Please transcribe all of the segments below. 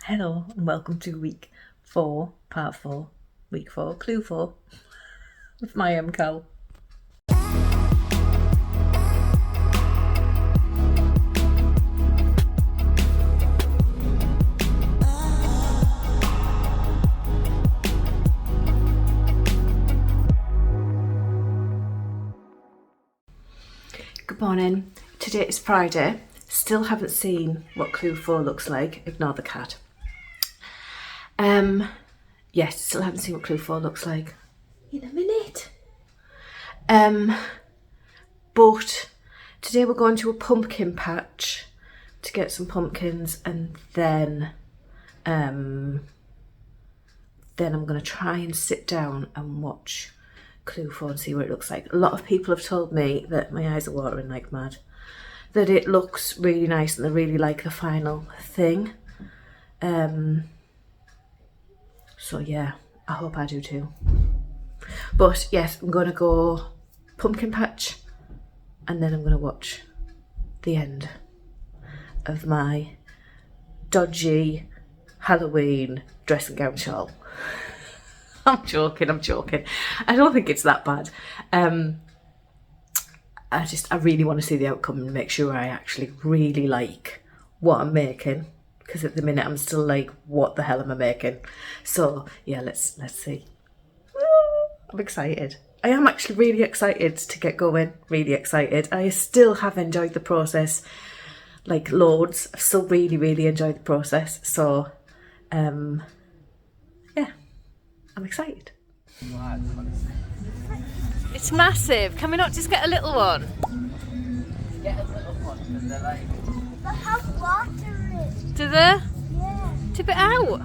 Hello and welcome to week 4, part 4, week 4, clue 4 with my MKAL. Good morning. Today is Friday. Still haven't seen what clue 4 looks like. Ignore the cat. Yes, still haven't seen what clue 4 looks like. In a minute. But today we're going to a pumpkin patch to get some pumpkins, and then I'm going to try and sit down and watch clue 4 and see what it looks like. A lot of people have told me that my eyes are watering like mad, that it looks really nice and they really like the final thing. So yeah, I hope I do too. But yes, I'm going to go pumpkin patch and then I'm going to watch the end of my dodgy Halloween dressing gown shawl. I'm joking. I don't think it's that bad. I really want to see the outcome and make sure I actually really like what I'm making. Because at the minute I'm still like, what the hell am I making? So yeah, let's see. I'm excited. I am actually really excited to get going. Really excited. I still have enjoyed the process, like loads. I've still really enjoyed the process. So yeah, I'm excited. It's massive. Can we not just get a little one? Get a little one because they're like... They have water in it. Do they? Yeah. Tip it out.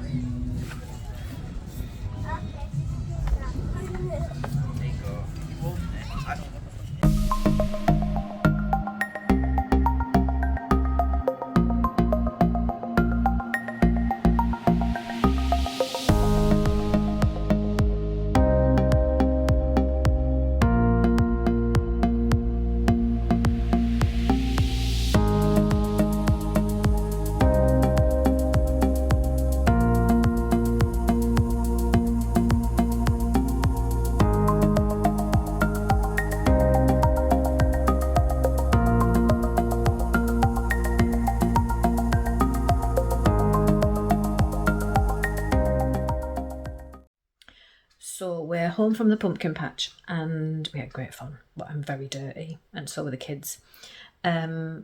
So we're home from the pumpkin patch and we had great fun, but I'm very dirty and so were the kids. So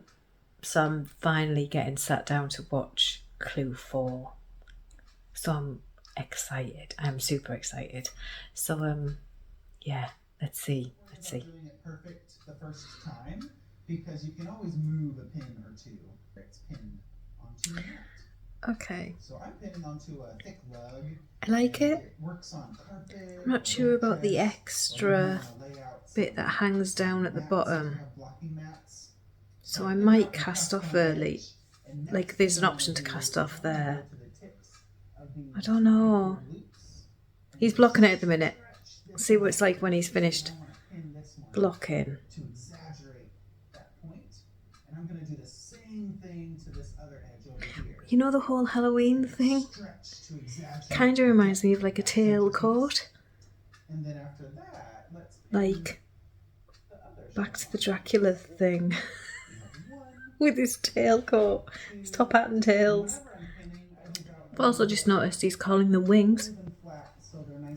I'm finally getting sat down to watch clue 4. So I'm excited. I'm super excited. So yeah, let's see. Doing it perfect the first time because you can always move a pin or two. It's pinned onto your mat. Okay. So I'm pinning onto a thick rug. I like it. It works on carpet. I'm not sure about the extra bit that hangs down at the bottom. So I might cast off early. Like there's an option to cast off there. I don't know. He's blocking it at the minute. See what it's like when he's finished blocking. To exaggerate that point. And I'm going to do the same thing to this other edge over here. You know the whole Halloween thing? Kind of reminds me of like a tail coat. And then after that, let's like back to the Dracula thing with his tail coat, his top hat and tails. I've also just noticed he's calling them wings.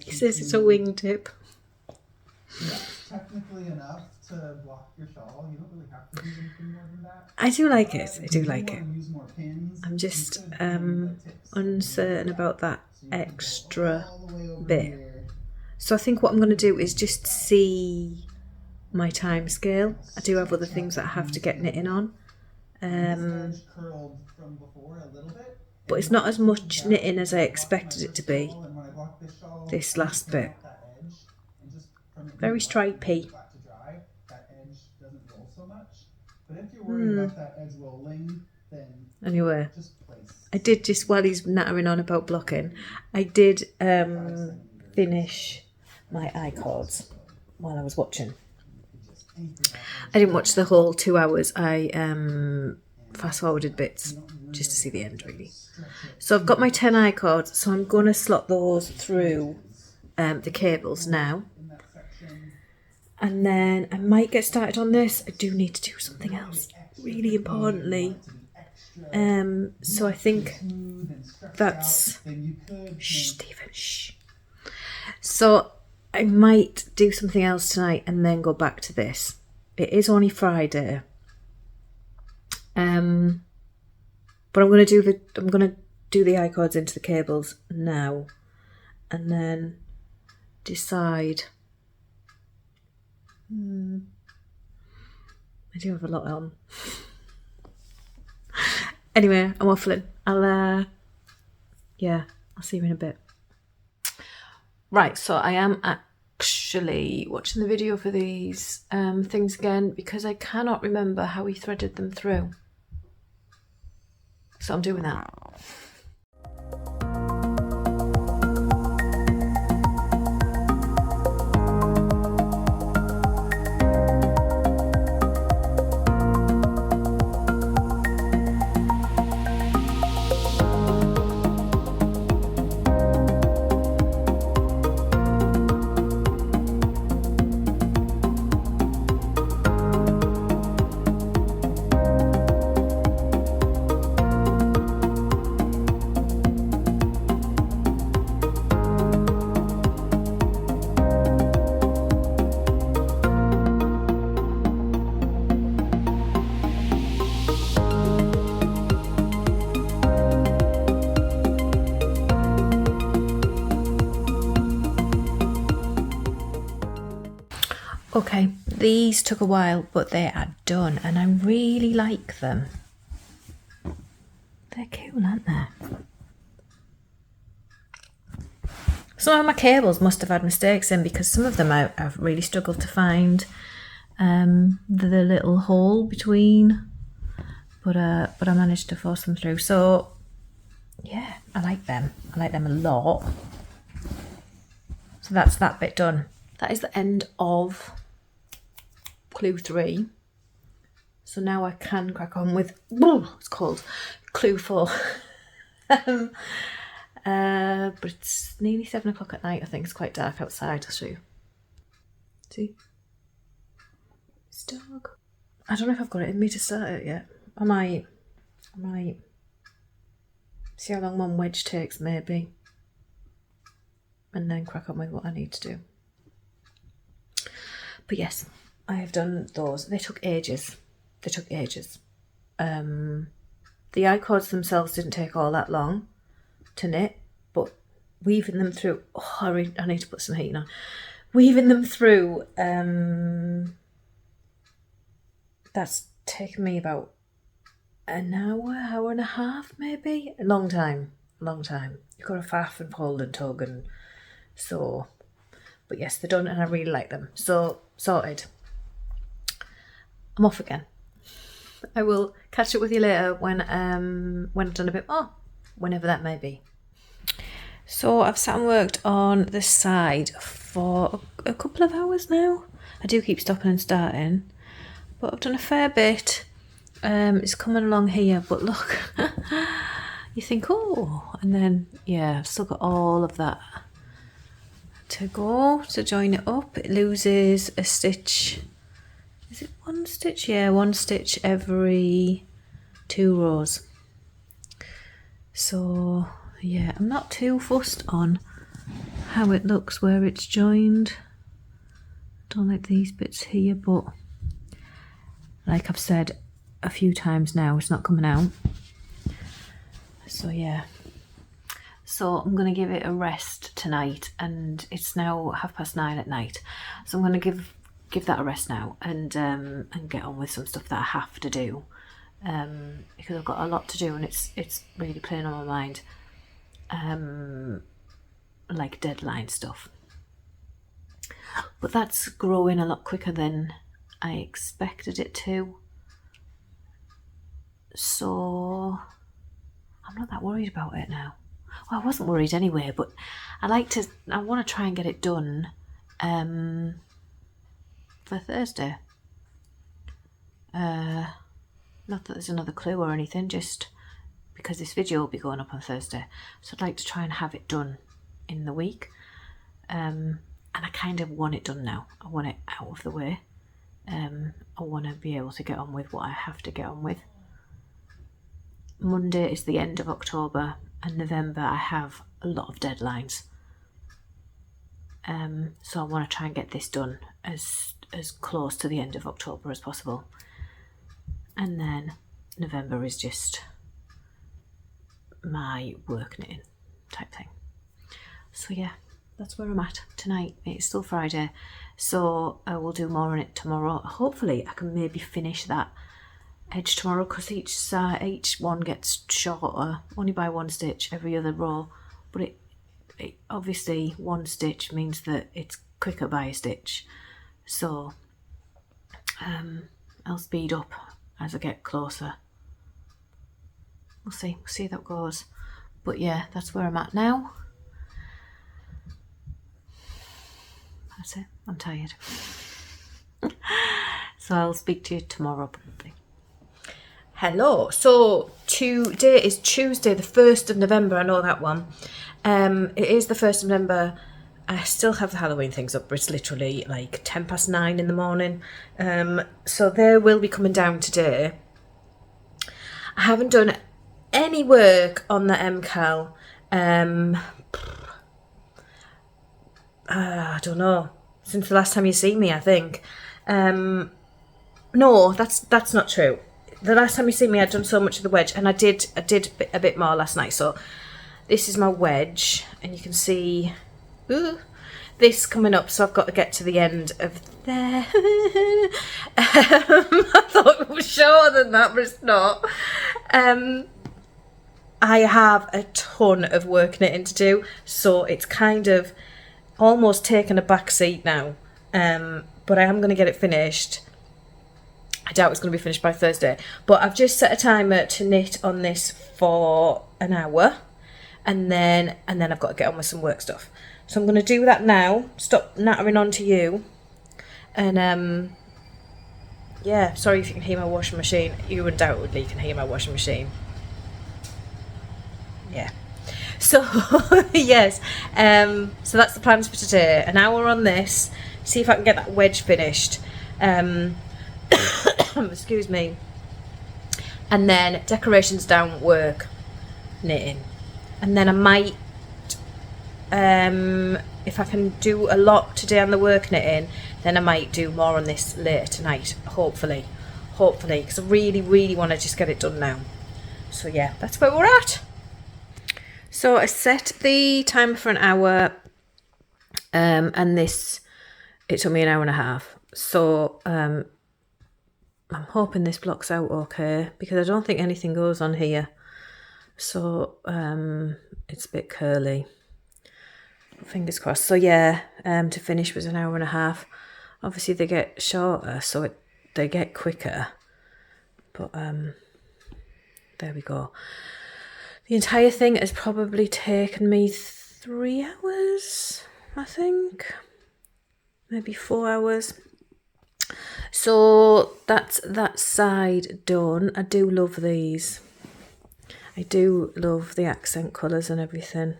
He says it's a wingtip. That's technically enough to block your shawl. You don't really have to do anything more than that. I do like it. I do like it. Use more pins. I'm just uncertain about that extra bit. So I think what I'm going to do is just see my time scale. I do have other things that I have to get knitting on. But it's not as much knitting as I expected it to be. This last bit. Very stripy. Anyway, I did just, while he's nattering on about blocking, I did finish my I-cords while I was watching. I didn't watch the whole 2 hours. I fast forwarded bits just to see the end really. So I've got my 10 eye cords, so I'm going to slot those through the cables now. And then I might get started on this. I do need to do something else, really importantly. So I think that's... Shh, Stephen, shh. So I might do something else tonight and then go back to this. It is only Friday. But I'm gonna do the eye cords into the cables now, and then decide. I do have a lot on. Anyway, I'm waffling. I'll see you in a bit. Right, so I am actually watching the video for these things again because I cannot remember how he threaded them through. So I'm doing that. Okay, these took a while, but they are done and I really like them. They're cool, aren't they? Some of my cables must have had mistakes in because some of them I've really struggled to find the little hole between, but I managed to force them through. So yeah, I like them. I like them a lot. So that's that bit done. That is the end of clue 3. So now I can crack on with, it's called clue 4. But it's nearly 7 o'clock at night. I think it's quite dark outside. I'll show you. See? It's dog. I don't know if I've got it in me to start it yet. I might see how long one wedge takes maybe. And then crack on with what I need to do. But yes, I have done those. They took ages. The eye cords themselves didn't take all that long to knit, but weaving them through, I need to put some heating on. Weaving them through, that's taken me about an hour and a half maybe. A long time. You've got to faff and fold and tug and so. But yes, they're done and I really like them. So, sorted. I'm off again. I will catch up with you later when I've done a bit more, whenever that may be. So I've sat and worked on the side for a couple of hours now. I do keep stopping and starting, but I've done a fair bit. It's coming along here, but look, you think, oh, and then yeah, I've still got all of that to go to join it up. It loses a stitch. Is it one stitch? Yeah, one stitch every 2 rows. So yeah, I'm not too fussed on how it looks where it's joined. Don't like these bits here, but like I've said a few times now, it's not coming out. So yeah. So I'm going to give it a rest tonight, and it's now 9:30 at night. So I'm going to give that a rest now and get on with some stuff that I have to do, because I've got a lot to do and it's really playing on my mind, like deadline stuff. But that's growing a lot quicker than I expected it to. So I'm not that worried about it now. Well, I wasn't worried anyway, but I want to try and get it done for Thursday. Not that there's another clue or anything, just because this video will be going up on Thursday. So I'd like to try and have it done in the week. And I kind of want it done now. I want it out of the way. I want to be able to get on with what I have to get on with. Monday is the end of October, and November I have a lot of deadlines. So I want to try and get this done as close to the end of October as possible. And then November is just my work knitting type thing. So yeah, that's where I'm at tonight. It's still Friday, so I will do more on it tomorrow. Hopefully I can maybe finish that edge tomorrow, because each one gets shorter, only by 1 stitch every other row, but it obviously 1 stitch means that it's quicker by a stitch, so I'll speed up as I get closer. We'll see how that goes. But yeah, that's where I'm at now. That's it. I'm tired. So I'll speak to you tomorrow probably. Hello. So today is Tuesday, the 1st of November. I know that one. It is the 1st of November. I still have the Halloween things up, but it's literally like 9:10 in the morning. So they will be coming down today. I haven't done any work on the MKAL. I don't know, since the last time you see me, I think. No, that's not true. The last time you see me, I'd done so much of the wedge, and I did a bit more last night. So this is my wedge, and you can see this coming up, so I've got to get to the end of there. I thought it was shorter than that, but it's not. I have a ton of work knitting to do, so it's kind of almost taken a back seat now. But I am going to get it finished. I doubt it's going to be finished by Thursday, but I've just set a timer to knit on this for an hour, and then I've got to get on with some work stuff. So I'm going to do that now, stop nattering on to you, and yeah, sorry if you can hear my washing machine. You undoubtedly can hear my washing machine. Yeah. So yes, so that's the plans for today. An hour on this, see if I can get that wedge finished. Excuse me. And then decorations down, work, knitting. And then I might, if I can do a lot today on the work knitting, then I might do more on this later tonight, hopefully, because I really want to just get it done now. So yeah, that's where we're at. So I set the timer for an hour, and it took me an hour and a half. So I'm hoping this blocks out okay, because I don't think anything goes on here. So it's a bit curly. Fingers crossed. So yeah, to finish was an hour and a half. Obviously they get shorter, so they get quicker. But there we go. The entire thing has probably taken me 3 hours, I think. Maybe 4 hours. So that's that side done. I do love these. I do love the accent colours and everything.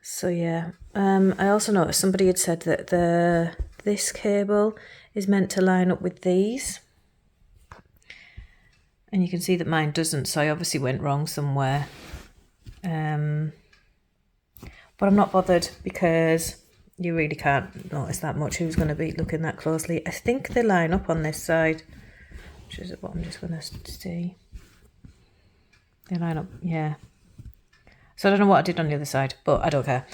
So yeah, I also noticed somebody had said that this cable is meant to line up with these. And you can see that mine doesn't, so I obviously went wrong somewhere. But I'm not bothered, because you really can't notice that much. Who's going to be looking that closely? I think they line up on this side, which is what I'm just going to see. They line up, yeah. So I don't know what I did on the other side, but I don't care.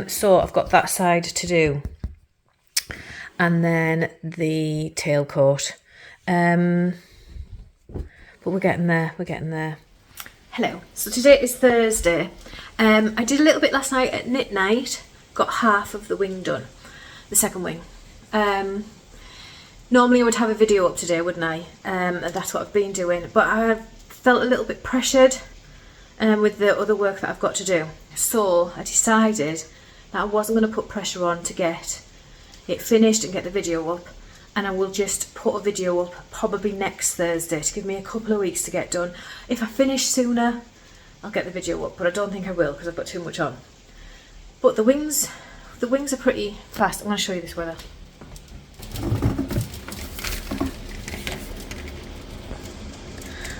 So I've got that side to do. And then the tailcoat. But we're getting there, Hello, so today is Thursday. I did a little bit last night at knit night, got half of the wing done, the second wing. Normally I would have a video up today, wouldn't I? And that's what I've been doing, but I felt a little bit pressured with the other work that I've got to do. So I decided that I wasn't going to put pressure on to get it finished and get the video up. and I will just put a video up probably next Thursday to give me a couple of weeks to get done. If I finish sooner, I'll get the video up, but I don't think I will because I've got too much on. But the wings are pretty fast. I'm going to show you this weather.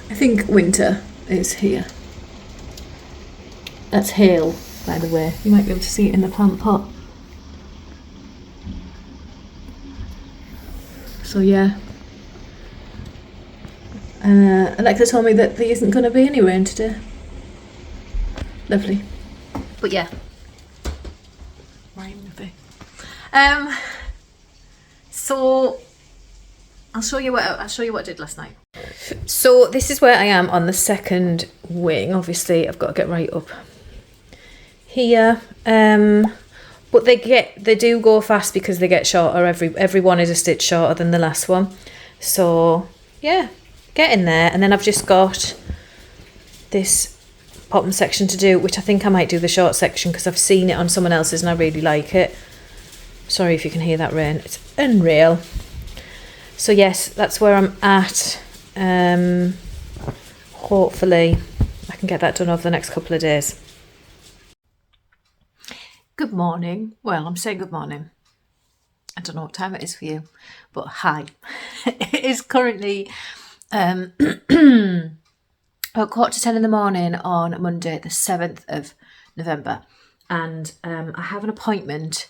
I think winter is here. That's hail, by the way. You might be able to see it in the plant pot. So yeah. Alexa told me that there isn't going to be any rain today. Lovely. But yeah. So I'll show you what I did last night. So this is where I am on the second wing. Obviously I've got to get right up here. But they do go fast because they get shorter. Every one is a stitch shorter than the last one. So yeah, get in there. And then I've just got this bottom section to do, which I think I might do the short section because I've seen it on someone else's and I really like it. Sorry if you can hear that rain. It's unreal. So yes, that's where I'm at. Hopefully I can get that done over the next couple of days. Good morning. Well, I'm saying good morning. I don't know what time it is for you, but hi. It is currently about 10:15 in the morning on Monday, the 7th of November. And I have an appointment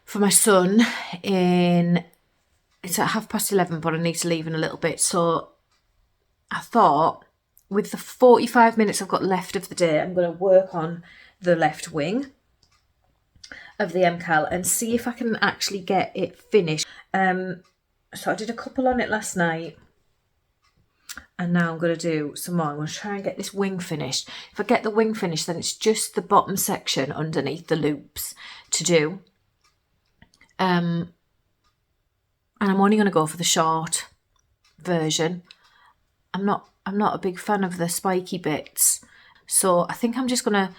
for my son it's at 11:30, but I need to leave in a little bit. So I thought with the 45 minutes I've got left of the day, I'm going to work on the left wing of the MKAL and see if I can actually get it finished. So I did a couple on it last night and now I'm going to do some more. I'm going to try and get this wing finished. If I get the wing finished, then it's just the bottom section underneath the loops to do. And I'm only going to go for the short version. I'm not a big fan of the spiky bits, so I think I'm just going to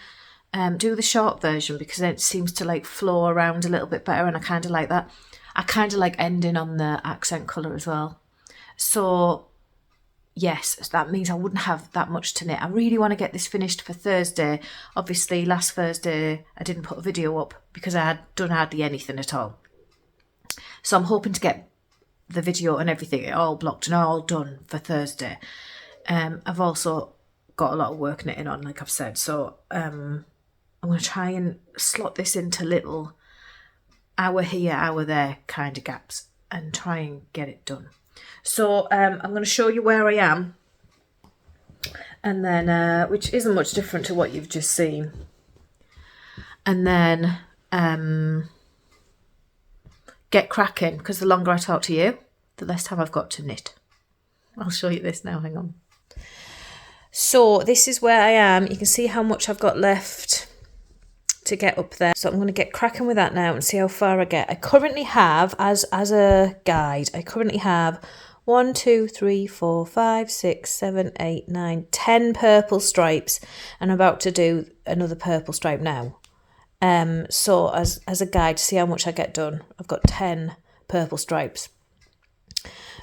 do the short version because then it seems to like flow around a little bit better, and I kind of like that. I kind of like ending on the accent colour as well. So yes, that means I wouldn't have that much to knit. I really want to get this finished for Thursday. Obviously last Thursday I didn't put a video up because I had done hardly anything at all. So I'm hoping to get the video and everything all blocked and all done for Thursday. I've also got a lot of work knitting on, like I've said. So I'm going to try and slot this into little hour here, hour there kind of gaps and try and get it done. So I'm going to show you where I am. And then, which isn't much different to what you've just seen. And then get cracking, because the longer I talk to you, the less time I've got to knit. I'll show you this now, hang on. So this is where I am. You can see how much I've got left to get up there. So I'm going to get cracking with that now and see how far I get. I currently have, as a guide, I currently have 1, 2, 3, 4, 5, 6, 7, 8, 9, 10 purple stripes. And I'm about to do another purple stripe now. So as a guide to see how much I get done, I've got 10 purple stripes.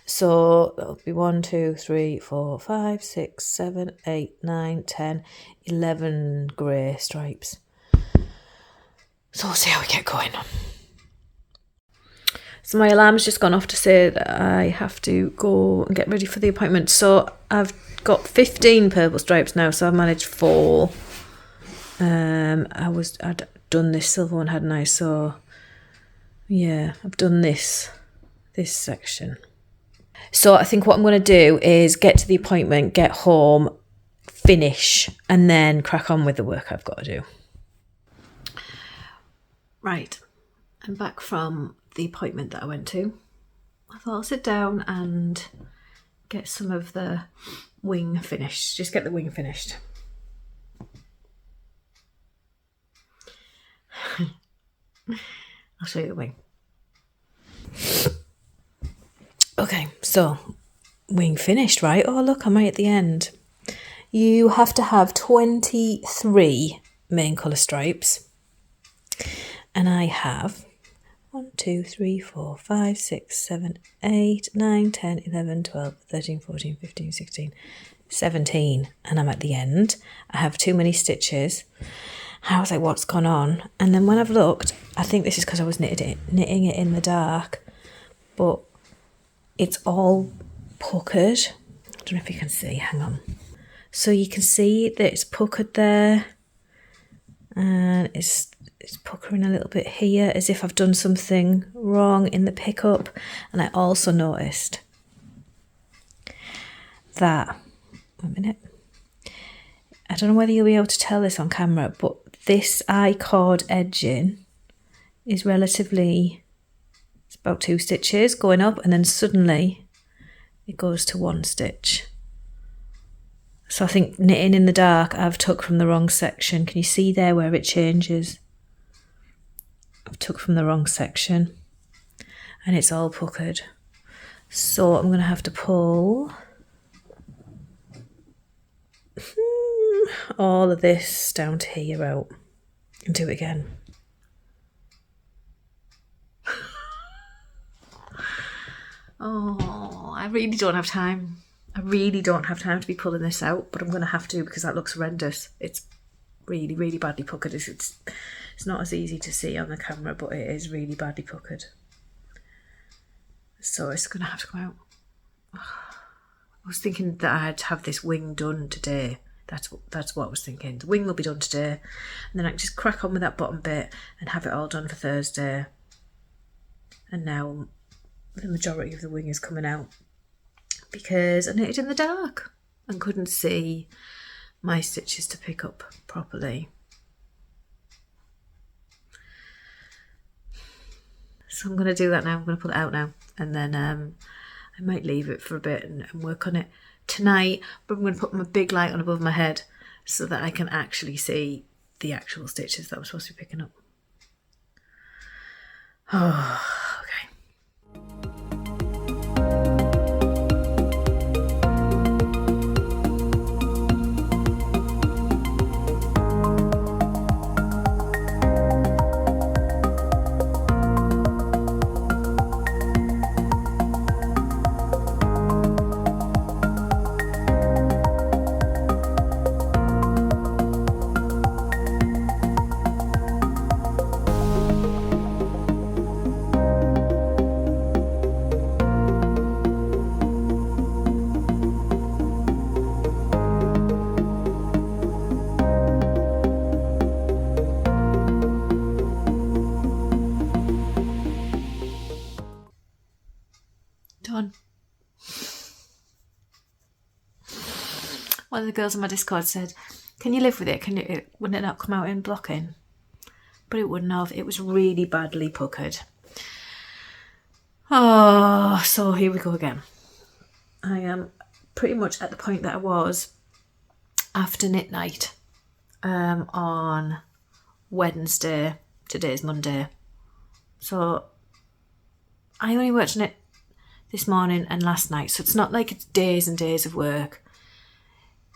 So that'll be 1, 2, 3, 4, 5, 6, 7, 8, 9, 10, 11 grey stripes. So we'll see how we get going. So my alarm's just gone off to say that I have to go and get ready for the appointment. So I've got 15 purple stripes now, so I've managed 4. I'd done this silver one, hadn't I? So yeah, I've done this section. So I think what I'm going to do is get to the appointment, get home, finish, and then crack on with the work I've got to do. Right, I'm back from the appointment that I went to. I thought I'll sit down and get some of the wing finished. Just get the wing finished. I'll show you the wing. Okay, so wing finished, right? Oh, look, I'm right at the end. You have to have 23 main colour stripes. And I have 1, 2, 3, 4, 5, 6, 7, 8, 9, 10, 11, 12, 13, 14, 15, 16, 17. And I'm at the end. I have too many stitches. I was like, what's gone on? And then when I've looked, I think this is because I was knitting it in the dark, but it's all puckered. I don't know if you can see, hang on. So you can see that it's puckered there, and it's puckering a little bit here as if I've done something wrong in the pickup. And I also noticed that, one minute, I don't know whether you'll be able to tell this on camera, but this I-cord edging is relatively, it's about 2 stitches going up, and then suddenly it goes to 1 stitch. So I think knitting in the dark, I've took from the wrong section. Can you see there where it changes? I've took from the wrong section and it's all puckered. So I'm going to have to pull all of this down to here out and do it again. Oh, I really don't have time. I really don't have time to be pulling this out, but I'm going to have to because that looks horrendous. It's really, really badly puckered. It's not as easy to see on the camera, but it is really badly puckered. So it's going to have to come out. I was thinking that I'd have this wing done today. That's what I was thinking. The wing will be done today, and then I can just crack on with that bottom bit and have it all done for Thursday. And now the majority of the wing is coming out because I knitted in the dark and couldn't see my stitches to pick up properly. So I'm going to do that now. I'm going to pull it out now, and then I might leave it for a bit and work on it tonight, but I'm going to put my big light on above my head so that I can actually see the actual stitches that I'm supposed to be picking up. Oh, okay. Done. One of the girls on my Discord said, can you live with it? Wouldn't it not come out in blocking? But it wouldn't have. It was really badly puckered. Oh, so here we go again. I am pretty much at the point that I was after knit night on Wednesday. Today's Monday. So I only worked on it this morning and last night, so it's not like it's days and days of work.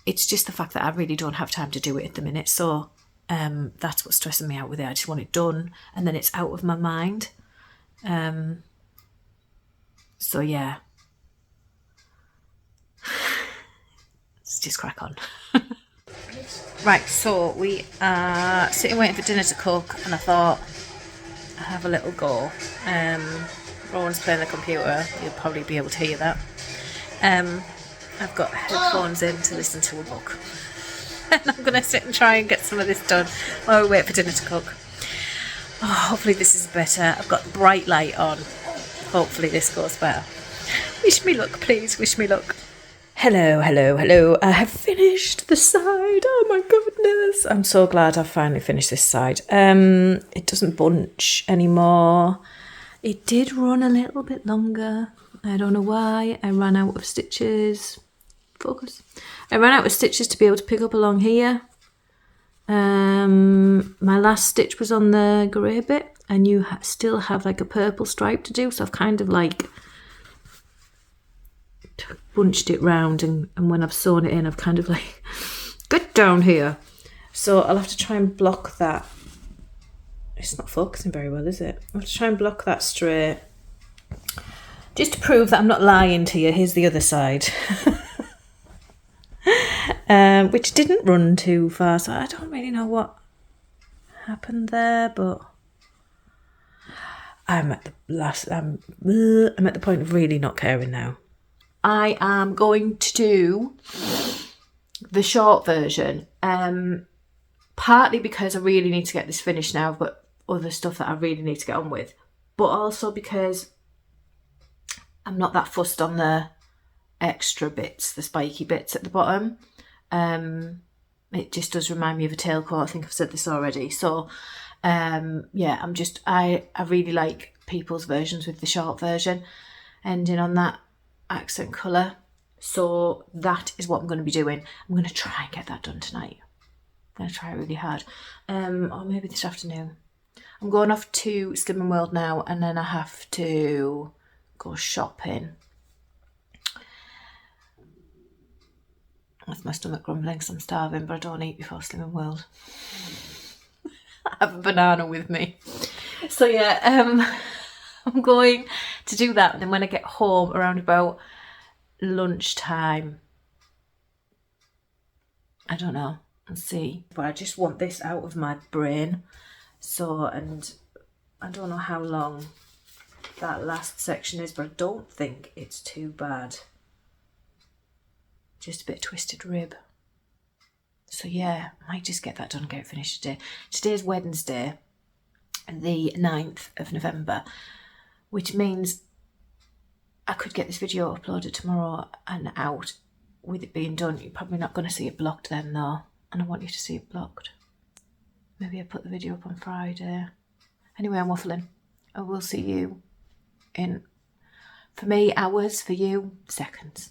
It's just the fact that I really don't have time to do it at the minute, so that's what's stressing me out with it. I just want it done and then it's out of my mind. So yeah, let's just crack on. Right, so we are sitting waiting for dinner to cook, and I thought I'd have a little go. Rowan's playing the computer, you'll probably be able to hear that. I've got headphones in to listen to a book. And I'm going to sit and try and get some of this done while we wait for dinner to cook. Oh, hopefully this is better. I've got the bright light on. Hopefully this goes better. Wish me luck, please. Wish me luck. Hello, hello, hello. I have finished the side. Oh my goodness. I'm so glad I've finally finished this side. It doesn't bunch anymore. It did run a little bit longer. I don't know why. I ran out of stitches. Focus. I ran out of stitches to be able to pick up along here. My last stitch was on the grey bit, and you still have like a purple stripe to do, so I've kind of like bunched it round, and when I've sewn it in, I've kind of like get down here. So I'll have to try and block that It's not focusing very well, is it? I'll try and block that straight. Just to prove that I'm not lying to you, here's the other side. Which didn't run too far, so I don't really know what happened there, but I'm at the point of really not caring now. I am going to do the short version, partly because I really need to get this finished now. I've got other stuff that I really need to get on with, but also because I'm not that fussed on the extra bits, the spiky bits at the bottom. It just does remind me of a tailcoat. I think I've said this already. So yeah, I really like people's versions with the short version ending on that accent colour. So that is what I'm going to be doing. I'm going to try and get that done tonight. I'm going to try really hard. Or maybe this afternoon. I'm going off to Slimming World now, and then I have to go shopping. With my stomach grumbling because I'm starving, but I don't eat before Slimming World. I have a banana with me. So yeah, I'm going to do that, and then when I get home around about lunchtime, I don't know, I'll see. But I just want this out of my brain. So, and I don't know how long that last section is, but I don't think it's too bad. Just a bit of twisted rib. So yeah, I might just get that done and get it finished today. Today's Wednesday, the 9th of November, which means I could get this video uploaded tomorrow and out with it being done. You're probably not going to see it blocked then though, and I want you to see it blocked. Maybe I'll put the video up on Friday. Anyway, I'm waffling. I will see you in, for me, hours, for you, seconds.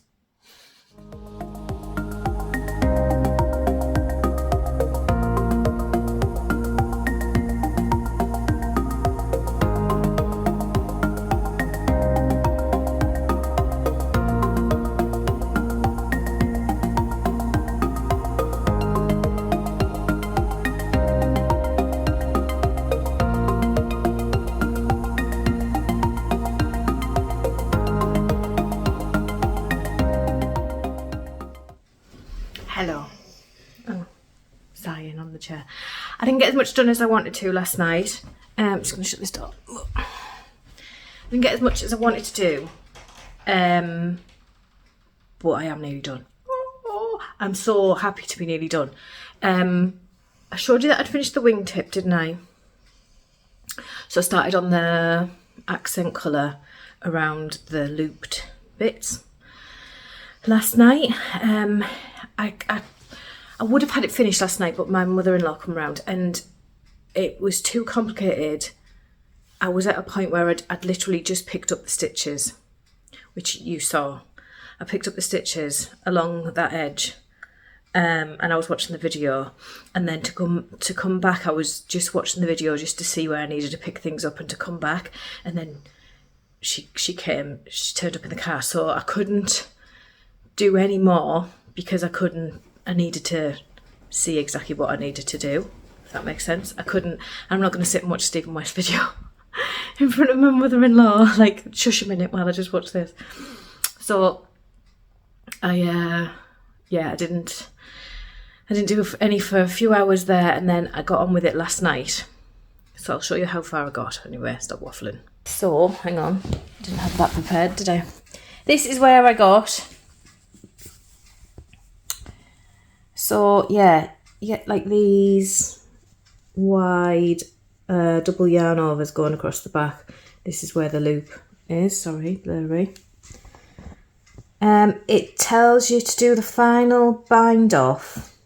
Hello. Oh, sighing on the chair. I didn't get as much done as I wanted to last night. I'm just going to shut this door. I didn't get as much as I wanted to do. But I am nearly done. I'm so happy to be nearly done. I showed you that I'd finished the wingtip, didn't I? So I started on the accent colour around the looped bits last night. I would have had it finished last night, but my mother-in-law come round and it was too complicated. I was at a point where I'd literally just picked up the stitches, which you saw. I picked up the stitches along that edge, and I was watching the video, and then to come back I was just watching the video just to see where I needed to pick things up and to come back, and then she turned up in the car, so I couldn't do any more because I needed to see exactly what I needed to do, if that makes sense. I'm not going to sit and watch Stephen West video in front of my mother-in-law, like, shush a minute while I just watch this. So I didn't do any for a few hours there, and then I got on with it last night. So I'll show you how far I got. Anyway, stop waffling. So, hang on, didn't have that prepared, did I? This is where I got. So yeah, you get like these wide double yarn overs going across the back. This is where the loop is, sorry, blurry. It tells you to do the final bind off,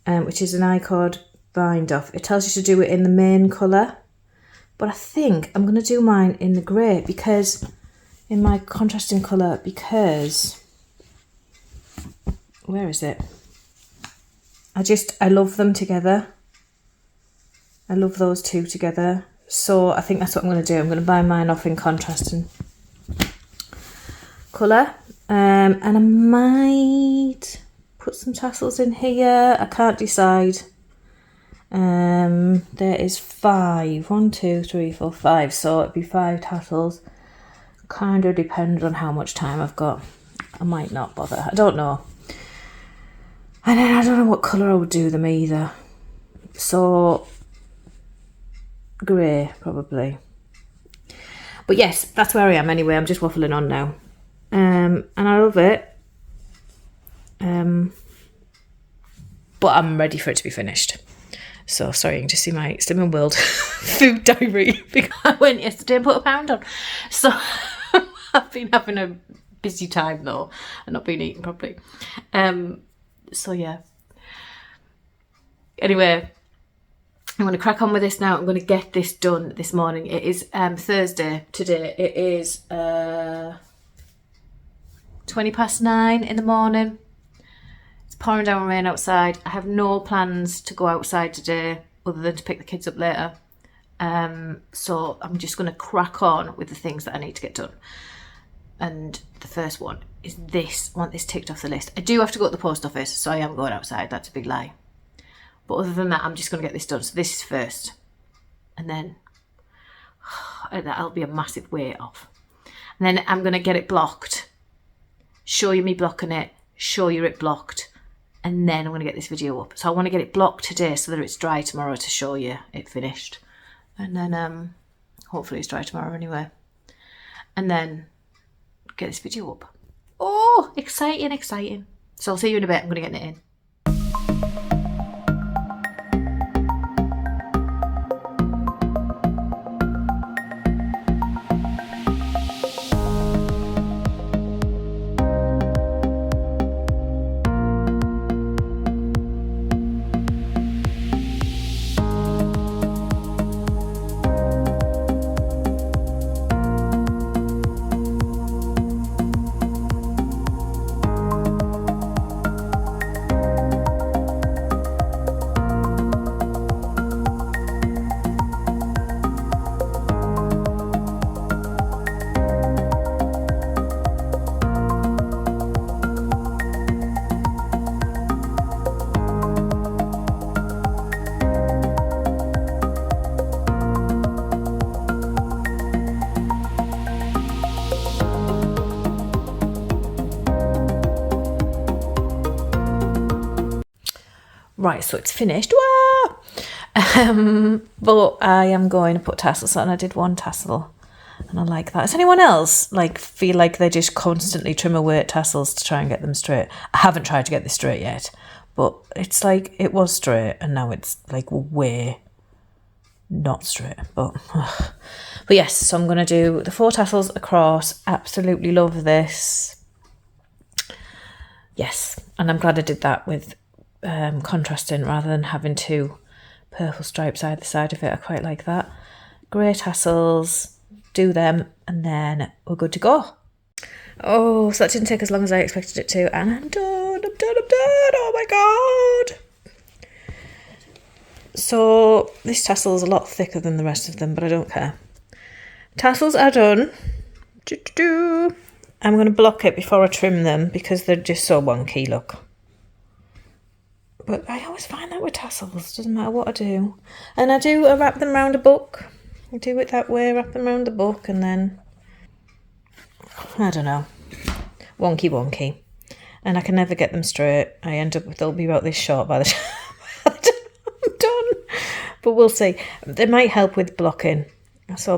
which is an I-cord bind off. It tells you to do it in the main colour, but I think I'm going to do mine in the grey, because in my contrasting colour, because where is it? I love them together. I love those two together. So I think that's what I'm going to do. I'm going to bind mine off in contrasting colour. And I might put some tassels in here. I can't decide. There is 5. 1, 2, 3, 4, 5. So it'd be 5 tassels. Kind of depends on how much time I've got. I might not bother. I don't know. And then I don't know what colour I would do them either. So grey probably. But yes, that's where I am anyway. I'm just waffling on now. And I love it. But I'm ready for it to be finished. So sorry, you can just see my Slimming World food diary because I went yesterday and put a pound on. So I've been having a busy time though and not been eating properly. So yeah. Anyway, I'm going to crack on with this now. I'm going to get this done this morning. It is Thursday today. It is 9:20 in the morning. It's pouring down rain outside. I have no plans to go outside today other than to pick the kids up later. So I'm just going to crack on with the things that I need to get done. And the first one is this. I want this ticked off the list. I do have to go to the post office, so I am going outside. That's a big lie. But other than that, I'm just going to get this done. So this is first. And then that'll be a massive weight off. And then I'm going to get it blocked. Show you me blocking it. Show you it blocked. And then I'm going to get this video up. So I want to get it blocked today so that it's dry tomorrow to show you it finished. And then hopefully it's dry tomorrow anyway. And then get this video up. Oh, exciting, exciting. So I'll see you in a bit. I'm going to get it in. Right, so it's finished. Wah! But I am going to put tassels on. I did one tassel and I like that. Does anyone else feel like they just constantly trim away at tassels to try and get them straight? I haven't tried to get this straight yet, but it's like it was straight and now it's like way not straight. But yes, so I'm going to do the 4 tassels across. Absolutely love this. Yes, and I'm glad I did that with contrasting rather than having 2 purple stripes either side of it. I quite like that. Grey tassels, do them, and then we're good to go. Oh, so that didn't take as long as I expected it to, and I'm done. Oh my god. So this tassel is a lot thicker than the rest of them, but I don't care. Tassels are done. I'm going to block it before I trim them because they're just so wonky, look. But I always find that with tassels, doesn't matter what I do. And I wrap them around a book. I do it that way, wrap them around the book, and then, I don't know, wonky. And I can never get them straight. I end up, they'll be about this short by the time I'm done. But we'll see. They might help with blocking. So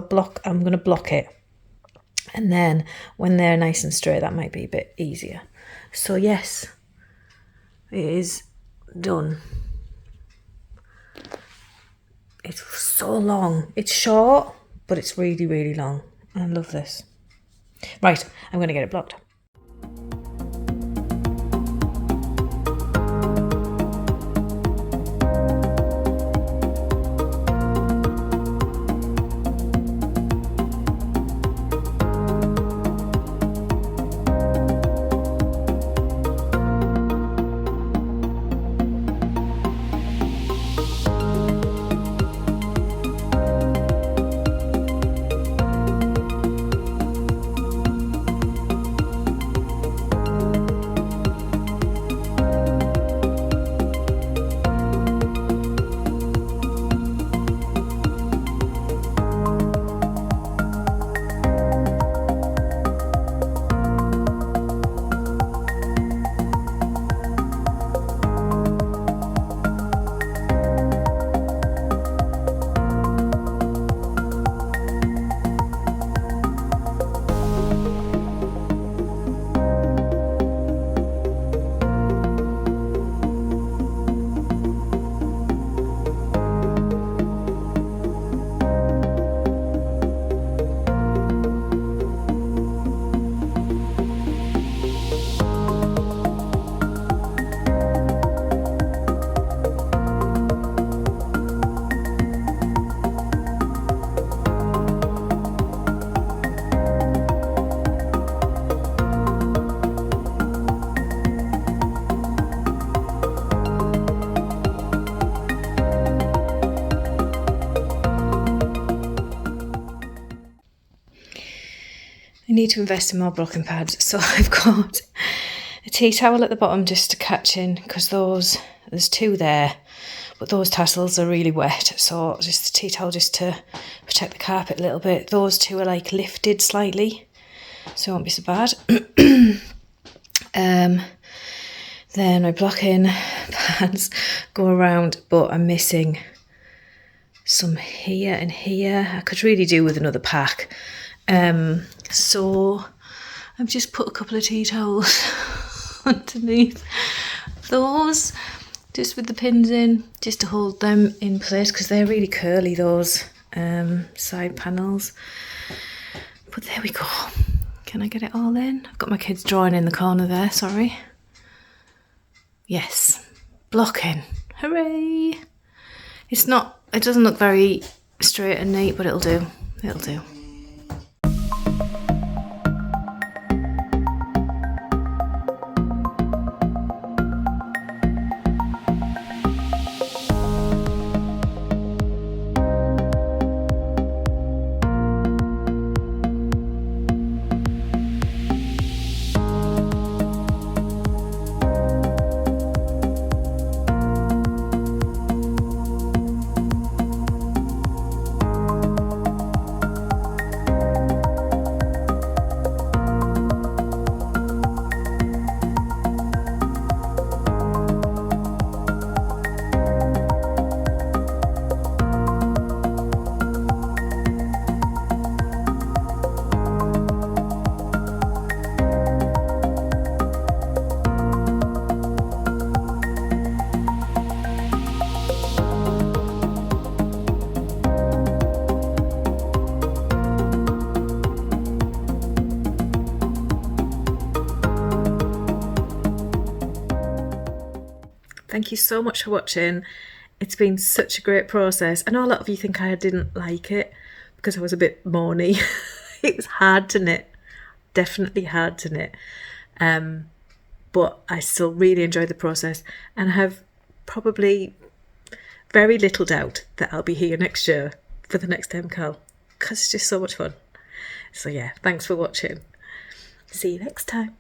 I'm going to block it. And then when they're nice and straight, that might be a bit easier. So yes, it is done. It's so long. It's short, but it's really, really long. I love this. Right, I'm going to get it blocked. need to invest in more blocking pads. So I've got a tea towel at the bottom just to catch in, because there's two there, but those tassels are really wet. So just the tea towel just to protect the carpet a little bit. Those two are like lifted slightly, so it won't be so bad. Then my blocking pads go around, but I'm missing some here and here. I could really do with another pack. So I've just put a couple of tea towels underneath those, just with the pins in, just to hold them in place, because they're really curly, those side panels. But there we go. Can I get it all in? I've got my kids drawing in the corner there, sorry. Yes, blocking, hooray! It doesn't look very straight and neat, but it'll do, it'll do. Thank you so much for watching. It's been such a great process. I know a lot of you think I didn't like it because I was a bit moany. It was hard to knit, definitely hard to knit. But I still really enjoyed the process, and have probably very little doubt that I'll be here next year for the next MKAL, because it's just so much fun. So yeah, thanks for watching. See you next time.